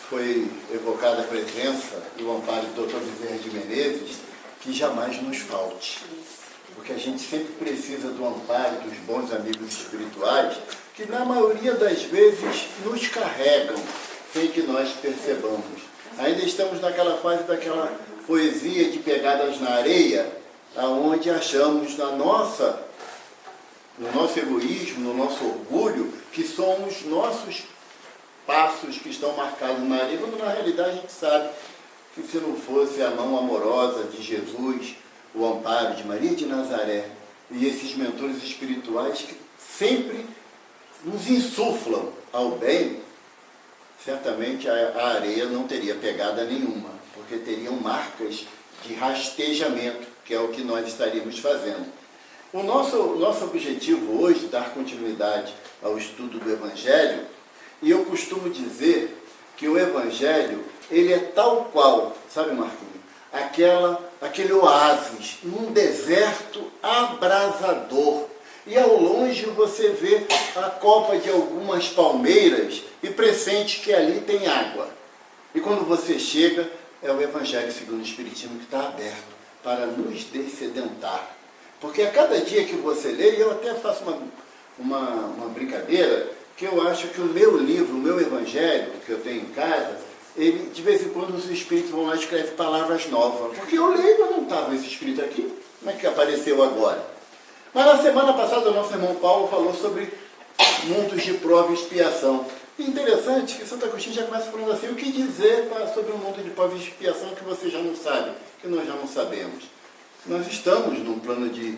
foi evocada a presença e o amparo do Dr. Bezerra de Menezes, que jamais nos falte. Porque a gente sempre precisa do amparo dos bons amigos espirituais, que na maioria das vezes nos carregam, sem que nós percebamos. Ainda estamos naquela fase daquela poesia de pegadas na areia, aonde achamos no nosso egoísmo, no nosso orgulho, que somos nossos passos que estão marcados na areia, quando na realidade a gente sabe que se não fosse a mão amorosa de Jesus, o amparo de Maria de Nazaré e esses mentores espirituais que sempre nos insuflam ao bem, certamente a areia não teria pegada nenhuma, porque teriam marcas de rastejamento, que é o que nós estaríamos fazendo. O nosso objetivo hoje é dar continuidade ao estudo do Evangelho, e eu costumo dizer que o Evangelho, ele é tal qual, sabe, Marquinhos, aquele oásis num deserto abrasador. E ao longe você vê a copa de algumas palmeiras e pressente que ali tem água. E quando você chega, é o Evangelho segundo o Espiritismo que está aberto para nos dessedentar. Porque a cada dia que você lê, eu até faço uma brincadeira, que eu acho que o meu livro, o meu Evangelho, que eu tenho em casa, ele, de vez em quando os espíritos vão lá e escrevem palavras novas. Porque eu leio, mas não estava esse escrito aqui. Como é que apareceu agora? Mas na semana passada o nosso irmão Paulo falou sobre mundos de prova e expiação. E interessante que Santo Agostinho já começa falando assim, o que dizer sobre o mundo de prova e expiação que você já não sabe, que nós já não sabemos. Nós estamos num plano de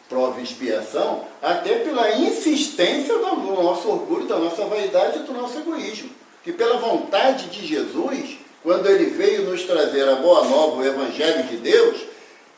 prova e expiação, até pela insistência do nosso orgulho, da nossa vaidade e do nosso egoísmo. Que pela vontade de Jesus, quando ele veio nos trazer a boa nova, o Evangelho de Deus,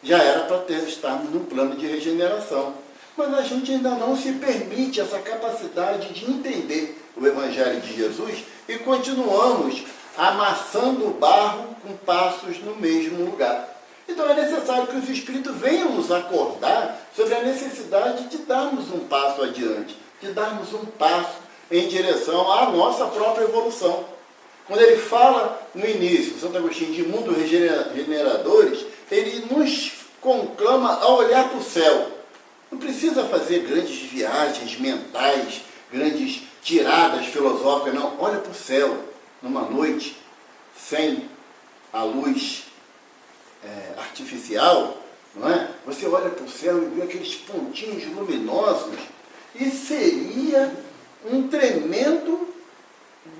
já era para estarmos num plano de regeneração. Mas a gente ainda não se permite essa capacidade de entender o Evangelho de Jesus e continuamos amassando o barro com passos no mesmo lugar. Então é necessário que os Espíritos venham nos acordar sobre a necessidade de darmos um passo adiante, de darmos um passo em direção à nossa própria evolução. Quando ele fala no início, Santo Agostinho, de mundos regeneradores, ele nos conclama a olhar para o céu. Não precisa fazer grandes viagens mentais, grandes tiradas filosóficas, não. Olha para o céu, numa noite, sem a luz artificial, não é? Você olha para o céu e vê aqueles pontinhos luminosos, e seria um tremendo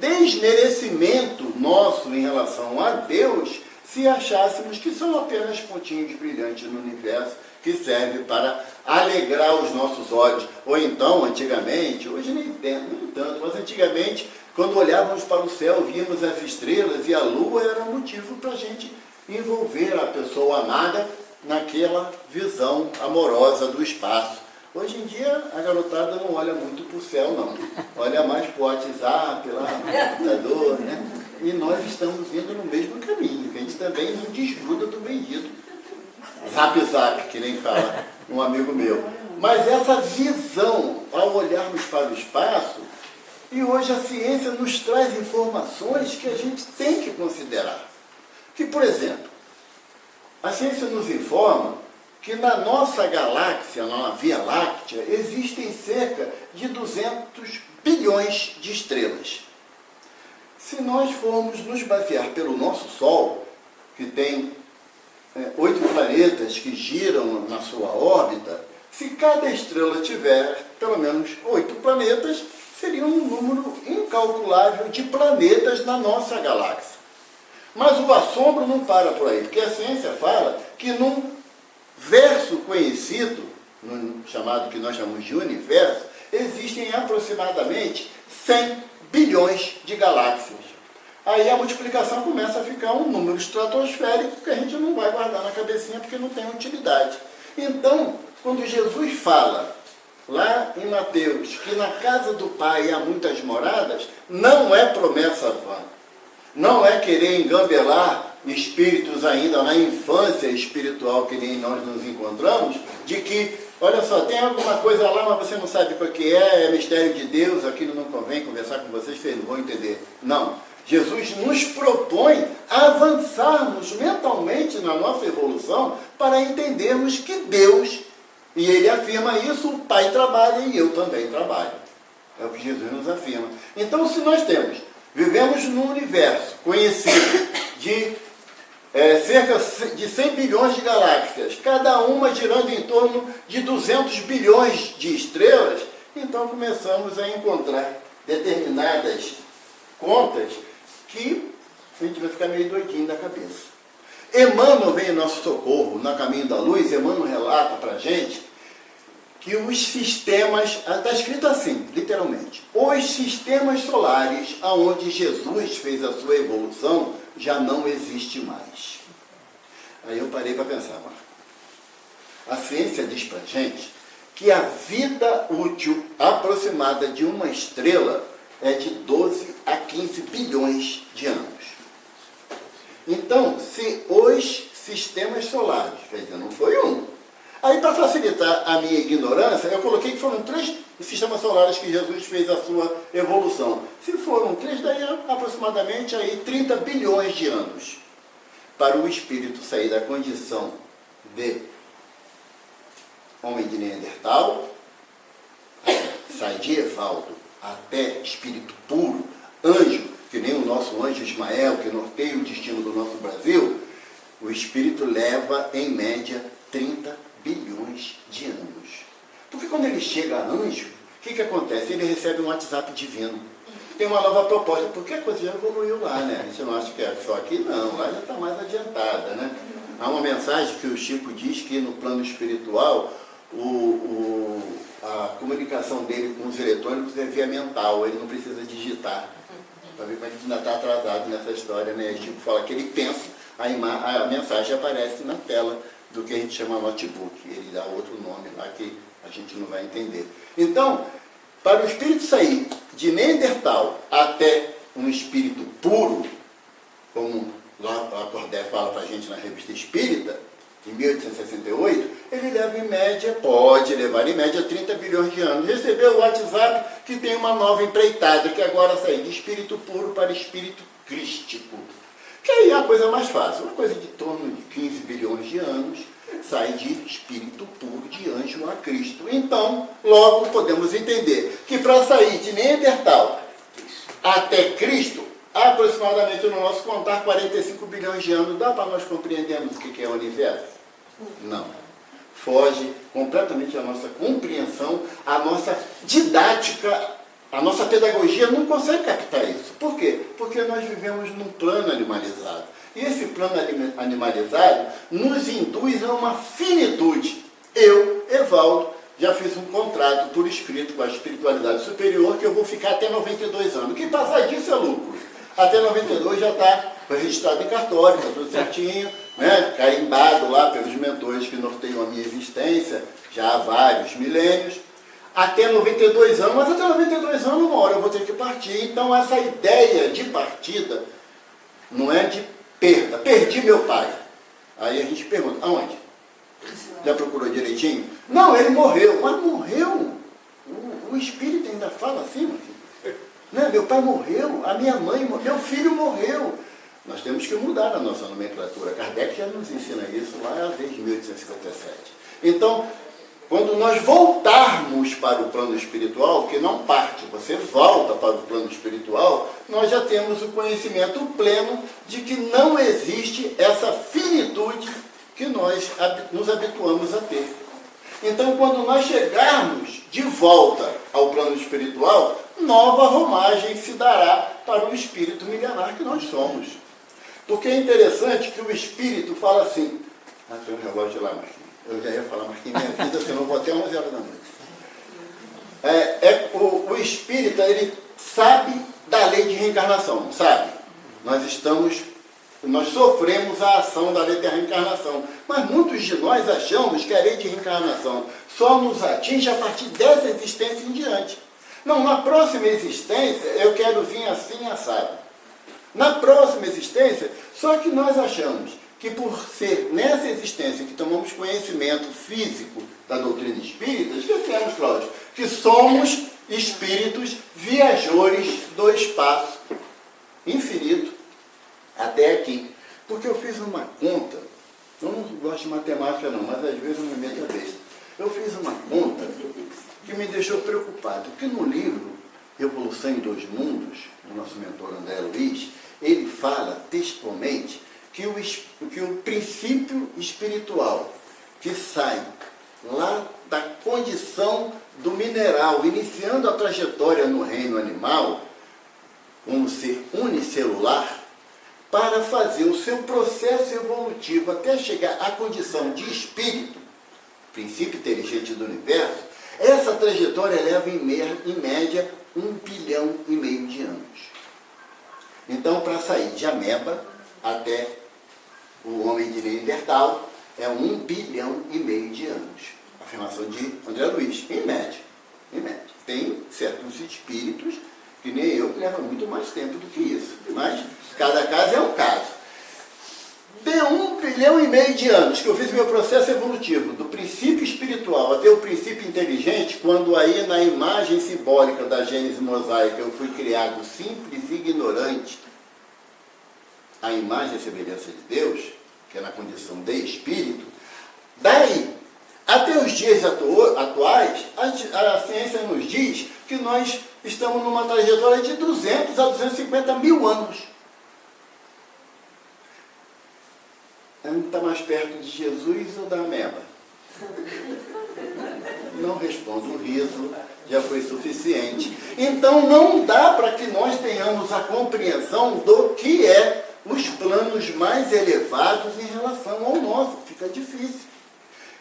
desmerecimento nosso em relação a Deus se achássemos que são apenas pontinhos brilhantes no universo que servem para alegrar os nossos olhos. Ou então, antigamente, hoje nem tanto, mas antigamente, quando olhávamos para o céu, víamos as estrelas e a lua era motivo para a gente envolver a pessoa amada naquela visão amorosa do espaço. Hoje em dia, a garotada não olha muito para o céu, não. Olha mais para o WhatsApp, lá no computador, né? E nós estamos indo no mesmo caminho, que a gente também não desgruda do bendito Zap, que nem fala um amigo meu. Mas essa visão, ao olharmos para o espaço, e hoje a ciência nos traz informações que a gente tem que considerar. Que, por exemplo, a ciência nos informa que na nossa galáxia, na Via Láctea, existem cerca de 200 bilhões de estrelas. Se nós formos nos basear pelo nosso Sol, que tem 8 planetas que giram na sua órbita, se cada estrela tiver pelo menos 8 planetas, seria um número incalculável de planetas na nossa galáxia. Mas o assombro não para por aí, porque a ciência fala que num verso conhecido, chamado que nós chamamos de universo, existem aproximadamente 100 bilhões de galáxias. Aí a multiplicação começa a ficar um número estratosférico que a gente não vai guardar na cabecinha porque não tem utilidade. Então, quando Jesus fala, lá em Mateus, que na casa do Pai há muitas moradas, não é promessa vã. Não é querer engambelar espíritos ainda na infância espiritual que nem nós nos encontramos, de que, olha só, tem alguma coisa lá, mas você não sabe o que é mistério de Deus, aquilo não convém conversar com vocês não vão entender. Não. Jesus nos propõe a avançarmos mentalmente na nossa evolução para entendermos que Deus, e ele afirma isso, o Pai trabalha e eu também trabalho. É o que Jesus nos afirma. Então, se nós vivemos num universo conhecido de cerca de 100 bilhões de galáxias, cada uma girando em torno de 200 bilhões de estrelas, então começamos a encontrar determinadas contas que a gente vai ficar meio doidinho da cabeça. Emmanuel vem em nosso socorro, no Caminho da Luz. Emmanuel relata para a gente que os sistemas, está escrito assim, literalmente, os sistemas solares aonde Jesus fez a sua evolução já não existe mais. Aí eu parei para pensar, Marco. A ciência diz para a gente que a vida útil aproximada de uma estrela é de 12 a 15 bilhões de anos. Então, se os sistemas solares, quer dizer, não foi um. Aí, para facilitar a minha ignorância, eu coloquei que foram 3 sistemas solares que Jesus fez a sua evolução. Se foram 3, daí aproximadamente aí 30 bilhões de anos. Para o espírito sair da condição de homem de Neandertal, sai de Evaldo até espírito puro, anjo, que nem o nosso anjo Ismael, que norteia o destino do nosso Brasil, o espírito leva, em média, 30 bilhões de anos. Porque quando ele chega a anjo, o que acontece? Ele recebe um WhatsApp divino. Tem uma nova proposta, porque a coisa já evoluiu lá, né? A gente não acha que é só aqui, não. Lá já está mais adiantada, né? Há uma mensagem que o Chico diz que no plano espiritual, a comunicação dele com os eletrônicos é via mental, ele não precisa digitar. Para ver como a gente ainda está atrasado nessa história, né? O Chico fala que ele pensa, a mensagem aparece na tela do que a gente chama notebook. Ele dá outro nome lá que a gente não vai entender. Então, para o espírito sair de Neandertal até um espírito puro, como a Cordé fala para a gente na Revista Espírita, em 1868, ele leva em média, pode levar em média 30 bilhões de anos. Recebeu o WhatsApp que tem uma nova empreitada, que agora sai de espírito puro para espírito crístico. Que aí é a coisa mais fácil, uma coisa de torno de 15 bilhões de anos, sai de espírito puro, de anjo a Cristo. Então, logo podemos entender que para sair de Neandertal até Cristo, aproximadamente no nosso contar 45 bilhões de anos, dá para nós compreendermos o que é o universo? Não. Foge completamente a nossa compreensão, a nossa didática, a nossa pedagogia não consegue captar isso. Por quê? Porque nós vivemos num plano animalizado. E esse plano animalizado nos induz a uma finitude. Eu, Evaldo, já fiz um contrato por escrito com a espiritualidade superior que eu vou ficar até 92 anos. Quem passar disso é lucro. Até 92 já está registrado em cartório, está tudo certinho, né? Carimbado lá pelos mentores que norteiam a minha existência, já há vários milênios. Até 92 anos, mas até 92 anos, uma hora eu vou ter que partir. Então, essa ideia de partida não é de perda. Perdi meu pai. Aí a gente pergunta, aonde? Já procurou direitinho? Não, ele morreu. Mas morreu? O espírito ainda fala assim, meu filho. Né? Meu pai morreu, a minha mãe morreu, meu filho morreu. Nós temos que mudar a nossa nomenclatura. Kardec já nos ensina isso lá desde 1857. Então, quando nós voltarmos para o plano espiritual, que não parte, você volta para o plano espiritual, nós já temos o conhecimento pleno de que não existe essa finitude que nós nos habituamos a ter. Então, quando nós chegarmos de volta ao plano espiritual, nova romagem se dará para o espírito milenar que nós somos. Porque é interessante que o espírito fala assim, tem um relógio lá, Marquinhos. Eu já ia falar, Marquinhos, minha vida, senão eu vou até 11 horas da noite. O espírita, ele sabe da lei de reencarnação, não sabe? Nós sofremos a ação da lei de reencarnação, mas muitos de nós achamos que a lei de reencarnação só nos atinge a partir dessa existência em diante. Não, na próxima existência eu quero vir assim assado. Na próxima existência, só que nós achamos que por ser nessa existência que tomamos conhecimento físico da doutrina espírita, esquecemos, Cláudio, que somos espíritos viajores do espaço infinito até aqui. Porque eu fiz uma conta, eu não gosto de matemática não, mas às vezes eu me meto a besta. Eu fiz uma conta que me deixou preocupado, porque no livro Evolução em Dois Mundos, do nosso mentor André Luiz, ele fala textualmente que o princípio espiritual que sai lá da condição do mineral, iniciando a trajetória no reino animal, como ser unicelular, para fazer o seu processo evolutivo até chegar à condição de espírito, princípio inteligente do universo, essa trajetória leva em média 1,5 bilhão de anos. Então, para sair de ameba até o homem de Neandertal, é 1,5 bilhão de anos. Afirmação de André Luiz, em média. Em média. Tem certos espíritos, que nem eu, que levam muito mais tempo do que isso. Mas cada caso é um caso. De 1,5 bilhão de anos que eu fiz meu processo evolutivo, do princípio espiritual até o princípio inteligente, quando aí na imagem simbólica da Gênese mosaica eu fui criado simples e ignorante, a imagem e semelhança de Deus, que é na condição de espírito, daí até os dias atuais, a ciência nos diz que nós estamos numa trajetória de 200 a 250 mil anos. Está mais perto de Jesus ou da ameba? Não respondo, o riso já foi suficiente. Então não dá para que nós tenhamos a compreensão do que é os planos mais elevados em relação ao nosso. Fica difícil.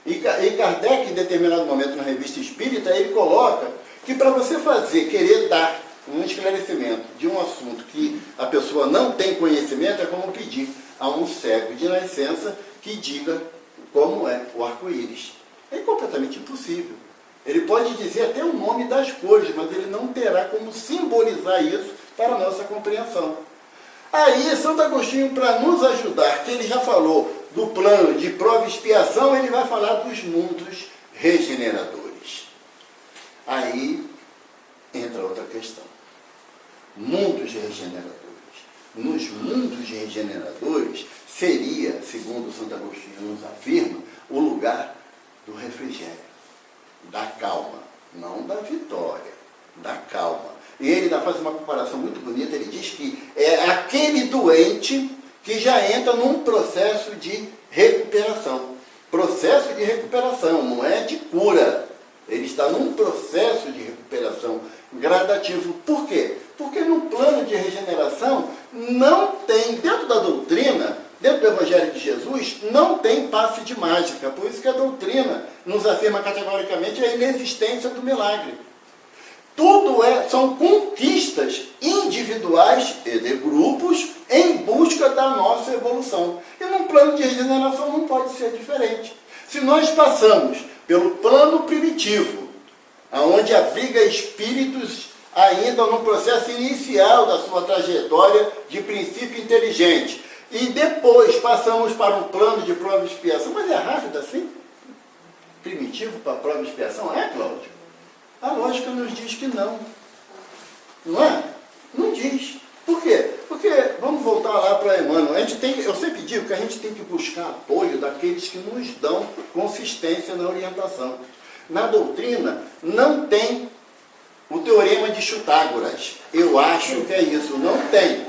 E Kardec, em determinado momento na Revista Espírita, ele coloca que para você querer dar um esclarecimento de um assunto que a pessoa não tem conhecimento, é como pedir a um cego de nascença que diga como é o arco-íris. É completamente impossível. Ele pode dizer até o nome das cores, mas ele não terá como simbolizar isso para a nossa compreensão. Aí, Santo Agostinho, para nos ajudar, que ele já falou do plano de prova e expiação, ele vai falar dos mundos regeneradores. Aí entra outra questão. Mundos regeneradores. Nos mundos regeneradores seria, segundo Santo Agostinho nos afirma, o lugar do refrigério, da calma, não da vitória, da calma. E ele ainda faz uma comparação muito bonita, ele diz que é aquele doente que já entra num processo de recuperação. Processo de recuperação, não é de cura. Ele está num processo de recuperação gradativo. Por quê? Porque no plano de regeneração não tem, dentro da doutrina, dentro do Evangelho de Jesus, não tem passe de mágica. Por isso que a doutrina nos afirma categoricamente a inexistência do milagre. Tudo são conquistas individuais e de grupos em busca da nossa evolução. E num plano de regeneração não pode ser diferente. Se nós passamos pelo plano primitivo, onde abriga espíritos ainda no processo inicial da sua trajetória de princípio inteligente, e depois passamos para um plano de prova e expiação, mas é rápido assim? Primitivo para prova e expiação? É, Cláudio? A lógica nos diz que não. Não é? Não diz. Por quê? Porque, vamos voltar lá para Emmanuel, eu sempre digo que a gente tem que buscar apoio daqueles que nos dão consistência na orientação. Na doutrina não tem o teorema de Chutágoras. Eu acho que é isso. Não tem.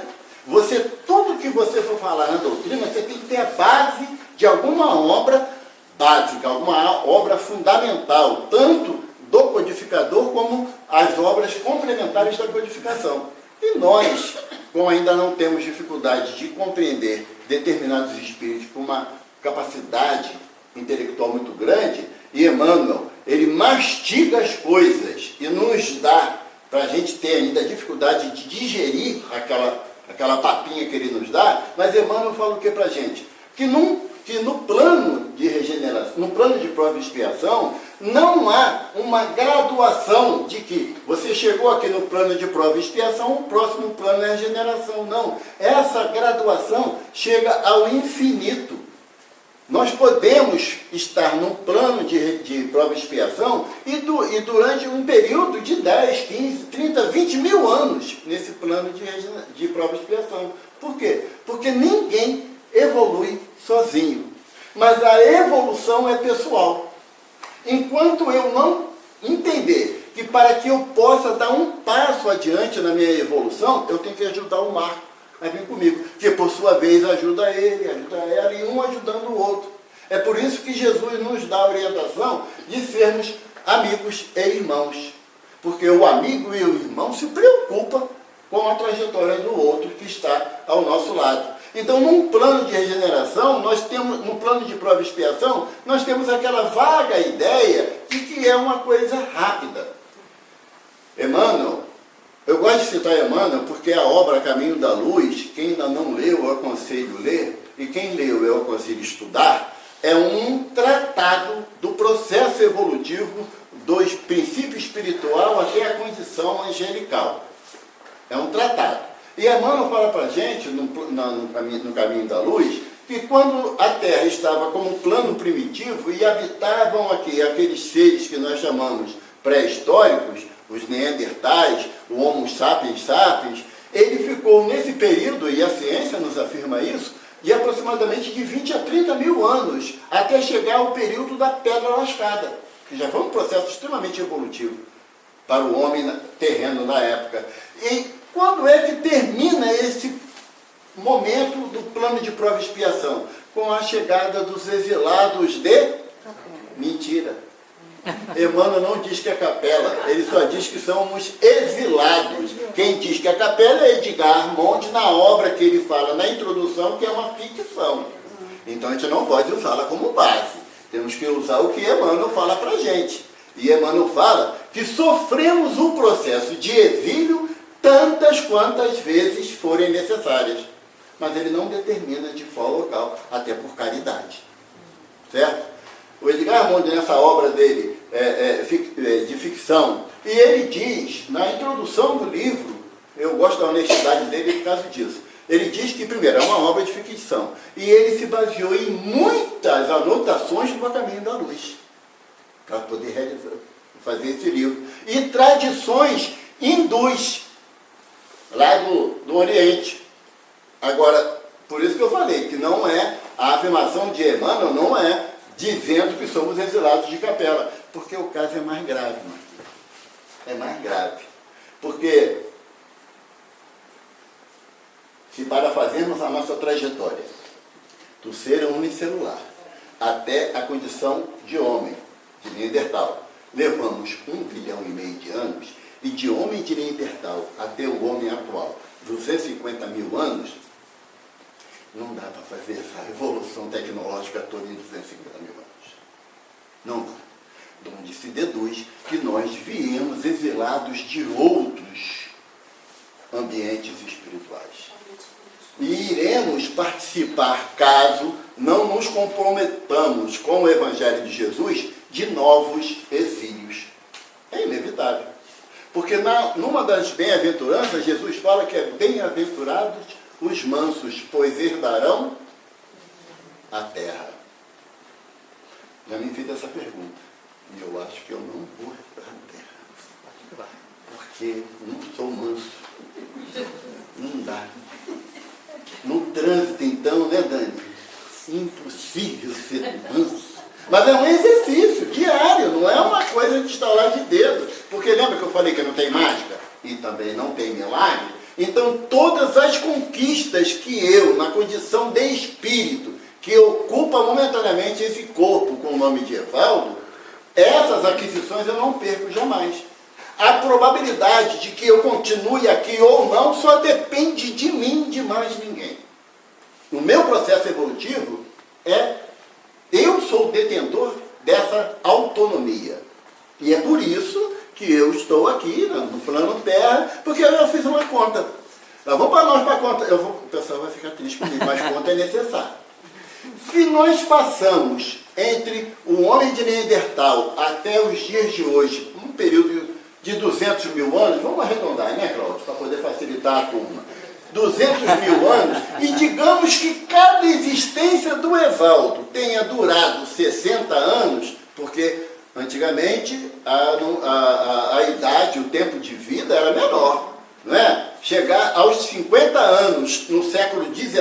Tudo que você for falar na doutrina, você tem que ter a base de alguma obra básica, alguma obra fundamental, tanto do codificador como as obras complementares da codificação. E nós, como ainda não temos dificuldade de compreender determinados espíritos com uma capacidade intelectual muito grande, e Emmanuel, ele mastiga as coisas e nos dá, para a gente ter ainda dificuldade de digerir aquela papinha que ele nos dá, mas Emmanuel fala o que para a gente? Que no plano de regeneração, no plano de prova e expiação, não há uma graduação de que você chegou aqui no plano de prova e expiação, o próximo plano é regeneração. Não. Essa graduação chega ao infinito. Nós podemos estar num plano de prova e expiação e durante um período de 10, 15, 30, 20 mil anos nesse plano de prova e expiação. Por quê? Porque porque ninguém evolui sozinho. Mas a evolução é pessoal. Enquanto eu não entender que para que eu possa dar um passo adiante na minha evolução, eu tenho que ajudar o Marco a vir comigo, que por sua vez ajuda ele, ajuda ela, e um ajudando o outro. É por isso que Jesus nos dá a orientação de sermos amigos e irmãos. Porque o amigo e o irmão se preocupam com a trajetória do outro que está ao nosso lado. Então, num plano de regeneração, num plano de prova e expiação, nós temos aquela vaga ideia de que é uma coisa rápida. Emmanuel, eu gosto de citar Emmanuel porque a obra Caminho da Luz, quem ainda não leu, eu aconselho ler, e quem leu, eu aconselho estudar, é um tratado do processo evolutivo do princípio espiritual até a condição angelical. É um tratado. E Emmanuel fala para a gente, no Caminho da Luz, que quando a Terra estava como um plano primitivo e habitavam aqui aqueles seres que nós chamamos pré-históricos, os neandertais, o Homo sapiens sapiens, ele ficou nesse período, e a ciência nos afirma isso, de aproximadamente de 20 a 30 mil anos, até chegar ao período da Pedra Lascada, que já foi um processo extremamente evolutivo para o homem terreno na época. E quando é que termina esse momento do plano de prova e expiação? Com a chegada dos exilados de... Mentira. Emmanuel não diz que é capela, ele só diz que somos exilados. Quem diz que é capela é Edgar Armond, na obra que ele fala na introdução, que é uma ficção. Então a gente não pode usá-la como base. Temos que usar o que Emmanuel fala para a gente. E Emmanuel fala que sofremos um processo de exílio tantas quantas vezes forem necessárias. Mas ele não determina de qual local, até por caridade. Certo? O Edgar Armond, nessa obra dele, de ficção, e ele diz, na introdução do livro, eu gosto da honestidade dele por causa disso, ele diz que, primeiro, é uma obra de ficção, e ele se baseou em muitas anotações do Caminho da Luz, para poder fazer esse livro. E tradições hindus, lá do Oriente. Agora, por isso que eu falei que não é, a afirmação de Emmanuel não é dizendo que somos exilados de capela, porque o caso é mais grave, Marquinhos. É mais grave. Porque, se para fazermos a nossa trajetória do ser unicelular até a condição de homem, de Neandertal, levamos 1,5 bilhão de anos, e de homem de Neandertal até o homem atual, 250 mil anos, não dá para fazer essa revolução tecnológica toda em 250 mil anos. Não dá. De onde se deduz que nós viemos exilados de outros ambientes espirituais. E iremos participar, caso não nos comprometamos com o Evangelho de Jesus, de novos exílios. É inevitável. Porque numa das bem-aventuranças, Jesus fala que é bem-aventurados os mansos, pois herdarão a terra. Já me fiz essa pergunta. E eu acho que eu não vou herdar a terra. Porque não sou manso. Não dá. No trânsito, então, né, Dani? Impossível ser manso. Mas é um exercício diário, não é uma coisa de instalar de dedo. Porque lembra que eu falei que não tem mágica? E também não tem milagre? Então, todas as conquistas que eu, na condição de espírito, que ocupa momentaneamente esse corpo com o nome de Evaldo, essas aquisições eu não perco jamais. A probabilidade de que eu continue aqui ou não só depende de mim, de mais ninguém. No meu processo evolutivo, eu sou o detentor dessa autonomia. E é por isso que eu estou aqui no plano Terra, porque eu fiz uma conta. Vamos para nós para a conta. O pessoal vai ficar triste comigo, mas conta é necessária. Se nós passamos entre o homem de Neandertal até os dias de hoje, um período de 200 mil anos, vamos arredondar, né, Cláudio, para poder facilitar a turma, 200 mil anos, e digamos que cada existência do Evaldo tenha durado 60 anos, porque antigamente a idade, o tempo de vida era menor, não é? chegar aos 50 anos no século XIX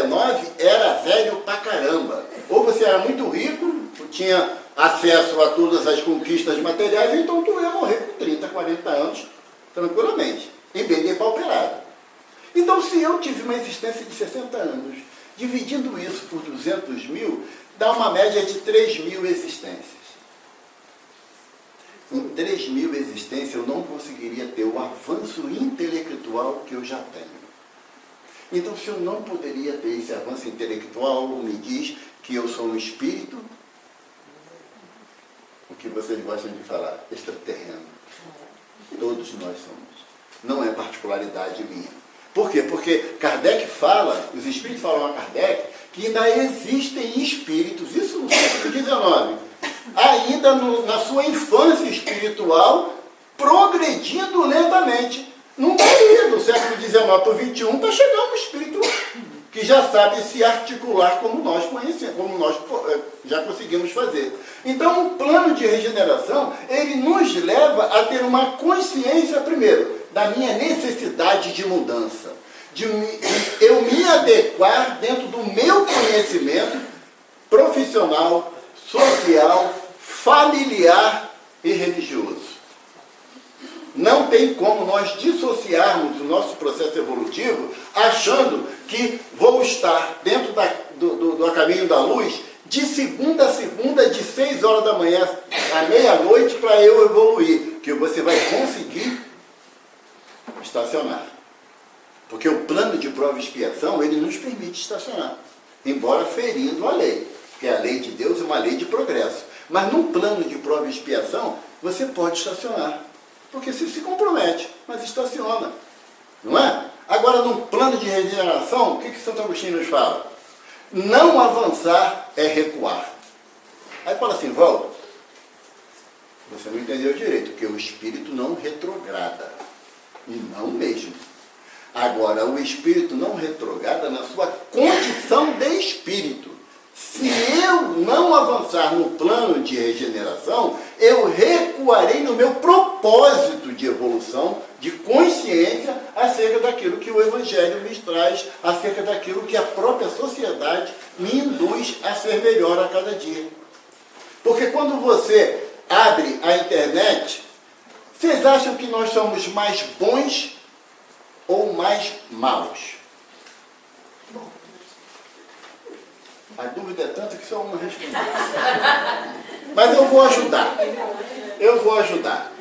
era velho pra caramba. Ou você era muito rico, tinha acesso a todas as conquistas materiais, então tu ia morrer com 30, 40 anos, tranquilamente, e bem depauperado. Então, se eu tive uma existência de 60 anos, dividindo isso por 200 mil, dá uma média de 3.000 existências. Em 3.000 existências eu não conseguiria ter o avanço intelectual que eu já tenho. Então, se eu não poderia ter esse avanço intelectual, me diz que eu sou um espírito, o que vocês gostam de falar, extraterreno. Todos nós somos. Não é particularidade minha. Por quê? Porque Kardec fala, os espíritos falam a Kardec, que ainda existem espíritos, isso no século XIX, ainda na sua infância espiritual, progredindo lentamente. Não daria do século XIX para o XXI para chegar um espírito que já sabe se articular como nós conhecemos, como nós já conseguimos fazer. Então, o plano de regeneração, ele nos leva a ter uma consciência, primeiro, da minha necessidade de mudança, de eu me adequar dentro do meu conhecimento profissional, social, familiar e religioso. Não tem como nós dissociarmos o nosso processo evolutivo achando que vou estar dentro do caminho da luz de segunda a segunda, de 6 horas da manhã à meia-noite para eu evoluir, que você vai conseguir estacionar. Porque o plano de prova e expiação, ele nos permite estacionar, embora ferindo a lei, porque a lei de Deus é uma lei de progresso. Mas no plano de prova e expiação, você pode estacionar, porque você se compromete, mas estaciona, não é? Agora, no plano de regeneração, o que Santo Agostinho nos fala? Não avançar é recuar. Aí fala assim, Val, você não entendeu direito, porque o espírito não retrograda. E não mesmo. Agora, o espírito não retrograda na sua condição de espírito. Se eu não avançar no plano de regeneração, eu recuarei no meu propósito de evolução, de consciência, acerca daquilo que o Evangelho me traz, acerca daquilo que a própria sociedade me induz a ser melhor a cada dia. Porque quando você abre a internet, vocês acham que nós somos mais bons ou mais maus? A dúvida é tanta que só uma responde. Mas eu vou ajudar. Eu vou ajudar.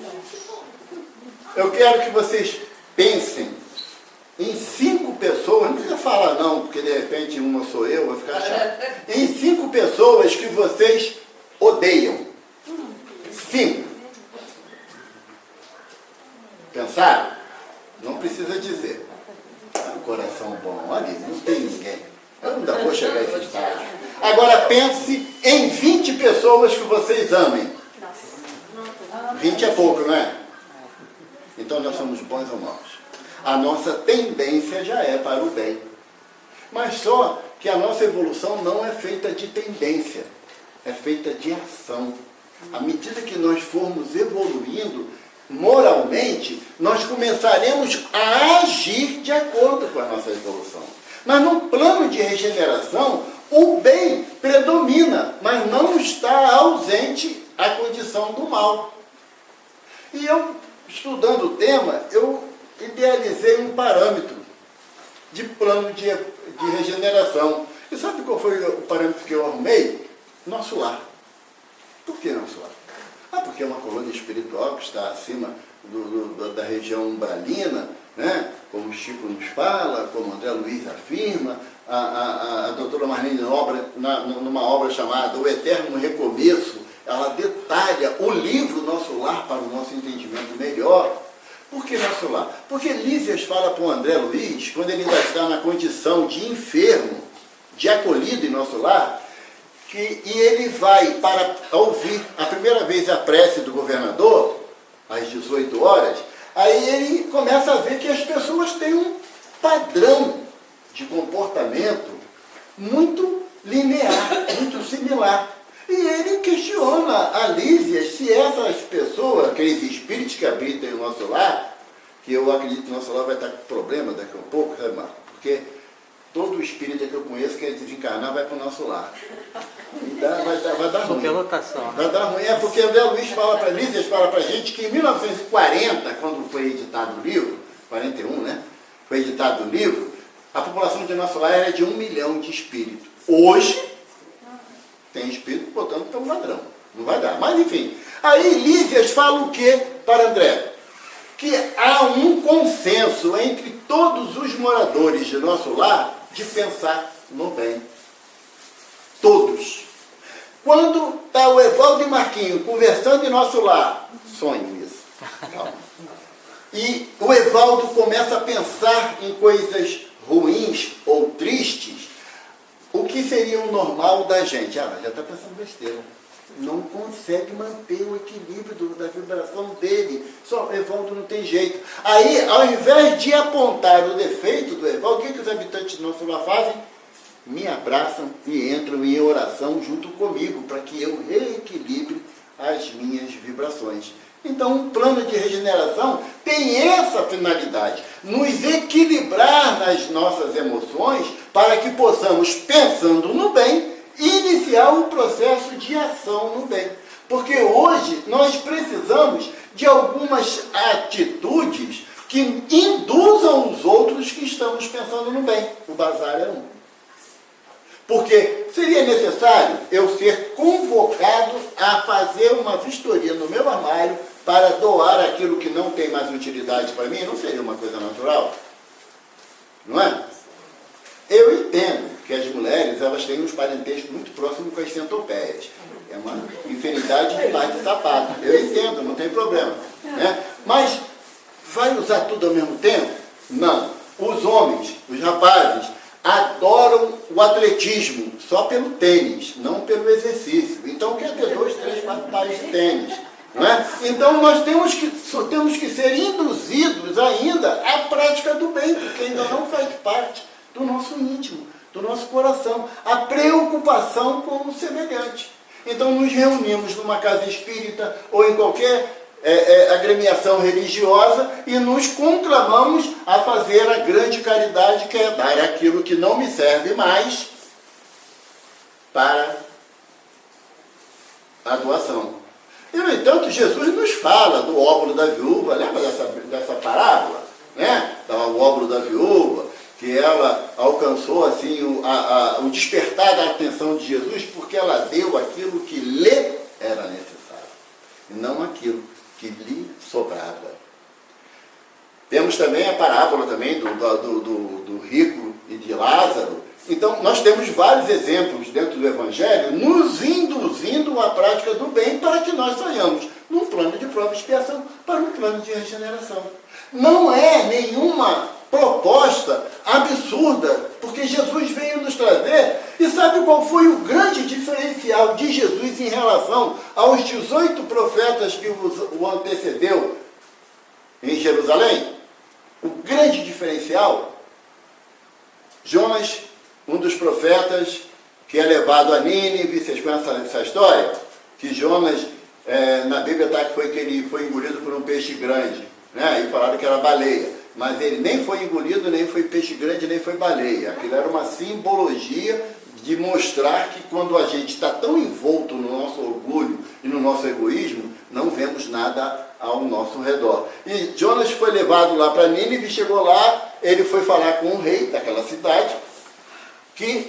Eu quero que vocês pensem em 5 pessoas, não precisa falar não, porque de repente uma sou eu, vai ficar chato. Em 5 pessoas que vocês odeiam. 5. Pensaram? Não precisa dizer. Um coração bom, ali, não tem ninguém. Eu ainda vou chegar a esse estágio. Agora pense em 20 pessoas que vocês amem. 20 é pouco, não é? Então nós somos bons ou maus. A nossa tendência já é para o bem. Mas só que a nossa evolução não é feita de tendência, é feita de ação. À medida que nós formos evoluindo moralmente, nós começaremos a agir de acordo com a nossa evolução. Mas no plano de regeneração, o bem predomina, mas não está ausente a condição do mal. E eu, estudando o tema, eu idealizei um parâmetro de plano de regeneração. E sabe qual foi o parâmetro que eu arrumei? Nosso lar. Por que nosso lar? Porque é uma colônia espiritual que está acima da região umbralina, né? Como o Chico nos fala, como o André Luiz afirma, a doutora Marlene numa obra chamada O Eterno Recomeço, ela detalha o livro Nosso Lar para o nosso entendimento melhor. Por que Nosso Lar? Porque Lísias fala para o André Luiz, quando ele ainda está na condição de enfermo, de acolhido em Nosso Lar, e ele vai para ouvir a primeira vez a prece do governador, às 18 horas, aí ele começa a ver que as pessoas têm um padrão de comportamento muito linear, muito similar. E ele questiona a Lísias se essas pessoas, aqueles espíritos que habitam em nosso lar, que eu acredito que o nosso lar vai estar com problema daqui a pouco, sabe, Marco? Porque todo espírita que eu conheço que é desencarnar vai para o nosso lar. Vai dar ruim. Lotação. Vai dar ruim, porque André Luiz fala para Lízias, fala para a gente que em 1940, quando foi editado o livro, 41, né? Foi editado o livro, a população de nosso lar era de 1 milhão de espíritos. Hoje, tem espírito botando pelo ladrão. Não vai dar. Mas, enfim. Aí, Lízias fala o quê para André? Que há um consenso entre todos os moradores de nosso lar de pensar no bem. Todos. Quando está o Evaldo e Marquinho conversando em nosso lar, sonho isso. Calma. E o Evaldo começa a pensar em coisas ruins ou tristes, o que seria o normal da gente? Ah, já está pensando besteira. Não consegue manter o equilíbrio da vibração dele. Só o Evaldo não tem jeito. Aí, ao invés de apontar o defeito do Evaldo, o que os habitantes do nosso lar fazem? Me abraçam e entram em oração junto comigo, para que eu reequilibre as minhas vibrações. Então, um plano de regeneração tem essa finalidade, nos equilibrar nas nossas emoções, para que possamos, pensando no bem, iniciar o processo de ação no bem. Porque hoje nós precisamos de algumas atitudes que induzam os outros que estamos pensando no bem. O bazar é um. Porque seria necessário eu ser convocado a fazer uma vistoria no meu armário para doar aquilo que não tem mais utilidade para mim? Não seria uma coisa natural? Não é? Eu entendo que as mulheres, elas têm uns parentescos muito próximos com as centopeias. É uma infinidade de par de sapato. Eu entendo, não tem problema. Né? Mas vai usar tudo ao mesmo tempo? Não. Os homens, os rapazes, adoram o atletismo só pelo tênis, não pelo exercício. Então quer ter 2, 3, 4 pares de tênis. Não é? Então nós temos que ser induzidos ainda à prática do bem, porque ainda não faz parte do nosso íntimo, do nosso coração, a preocupação com o semelhante. Então nos reunimos numa casa espírita ou em qualquer agremiação religiosa e nos conclamamos a fazer a grande caridade, que é dar aquilo que não me serve mais para a doação. E, no entanto, Jesus nos fala do óbolo da viúva, lembra dessa parábola? Né? O óbolo da viúva, que ela alcançou assim o despertar da atenção de Jesus, porque ela deu aquilo que lhe era necessário, e não aquilo que lhe sobrava. Temos também a parábola também do rico e de Lázaro. Então, nós temos vários exemplos dentro do Evangelho nos induzindo à prática do bem para que nós saiamos num plano de prova e expiação para um plano de regeneração. Não é nenhuma proposta absurda, porque Jesus veio nos trazer, e sabe qual foi o grande diferencial de Jesus em relação aos 18 profetas que o antecedeu em Jerusalém? O grande diferencial, Jonas, um dos profetas que é levado a Nínive, vocês conhecem essa história? Que Jonas, na Bíblia está que ele foi engolido por um peixe grande, né? E falaram que era baleia. Mas ele nem foi engolido, nem foi peixe grande, nem foi baleia. Aquilo era uma simbologia de mostrar que quando a gente está tão envolto no nosso orgulho e no nosso egoísmo, não vemos nada ao nosso redor. E Jonas foi levado lá para Nínive, chegou lá, ele foi falar com o rei daquela cidade, que